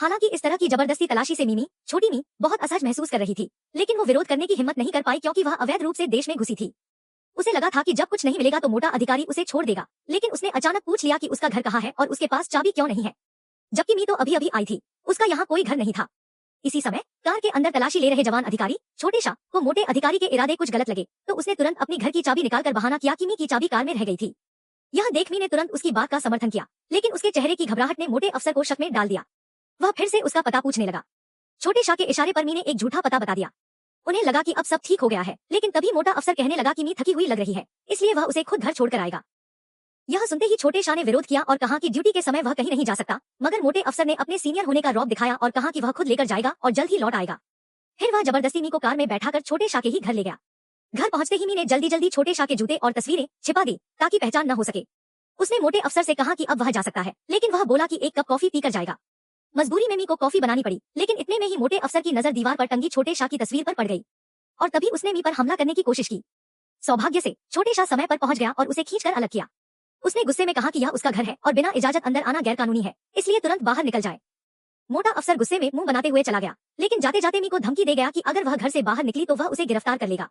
हालांकि इस तरह की जबरदस्ती तलाशी से मीमी, छोटी मी, बहुत असहज महसूस कर रही थी, लेकिन वो विरोध करने की हिम्मत नहीं कर पाई क्योंकि वह अवैध रूप से देश में घुसी थी। उसे लगा था कि जब कुछ नहीं मिलेगा तो मोटा अधिकारी उसे छोड़ देगा, लेकिन उसने अचानक पूछ लिया कि उसका घर कहाँ है और उसके पास चाबी क्यों नहीं है, जबकि मी तो अभी अभी आई थी, उसका यहाँ कोई घर नहीं था। इसी समय कार के अंदर तलाशी ले रहे जवान अधिकारी छोटे शाह को मोटे अधिकारी के इरादे कुछ गलत लगे, तो उसने तुरंत अपनी घर की चाबी निकालकर बहाना किया कि मी की चाबी कार में रह गई थी। यह देख मी ने तुरंत उसकी बात का समर्थन किया, लेकिन उसके चेहरे की घबराहट ने मोटे अफसर को शक में डाल दिया। वह फिर से उसका पता पूछने लगा। छोटे शाह के इशारे पर मी ने एक झूठा पता बता दिया। उन्हें लगा कि अब सब ठीक हो गया है, लेकिन तभी मोटा अफसर कहने लगा कि मी थकी हुई लग रही है, इसलिए वह उसे खुद घर छोड़कर आएगा। यह सुनते ही छोटे शाह ने विरोध किया और कहा कि ड्यूटी के समय वह कहीं नहीं जा सकता, मगर मोटे अफसर ने अपने सीनियर होने का रौब दिखाया और कहा कि वह खुद लेकर जाएगा और जल्द ही लौट आएगा। फिर वह जबरदस्ती मी को कार में बैठाकर छोटे शाह के ही घर ले गया। घर पहुंचते ही मी ने जल्दी जल्दी छोटे शाह के जूते और तस्वीरें छिपा दी ताकि पहचान न हो सके। उसने मोटे अफसर से कहा कि अब वह जा सकता है, लेकिन वह बोला कि एक कप कॉफी पीकर जाएगा। मजबूरी में मी को कॉफी बनानी पड़ी, लेकिन इतने में ही मोटे अफसर की नजर दीवार पर टंगी छोटे शाह की तस्वीर पर पड़ गई और तभी उसने मी पर हमला करने की कोशिश की। सौभाग्य से छोटे शाह समय पर पहुंच गया और उसे खींचकर अलग किया। उसने गुस्से में कहा कि यह उसका घर है और बिना इजाजत अंदर आना गैरकानूनी है, इसलिए तुरंत बाहर निकल जाए। मोटा अफसर गुस्से में मुंह बनाते हुए चला गया, लेकिन जाते जाते मी को धमकी दे गया कि अगर वह घर से बाहर निकली तो वह उसे गिरफ्तार कर लेगा।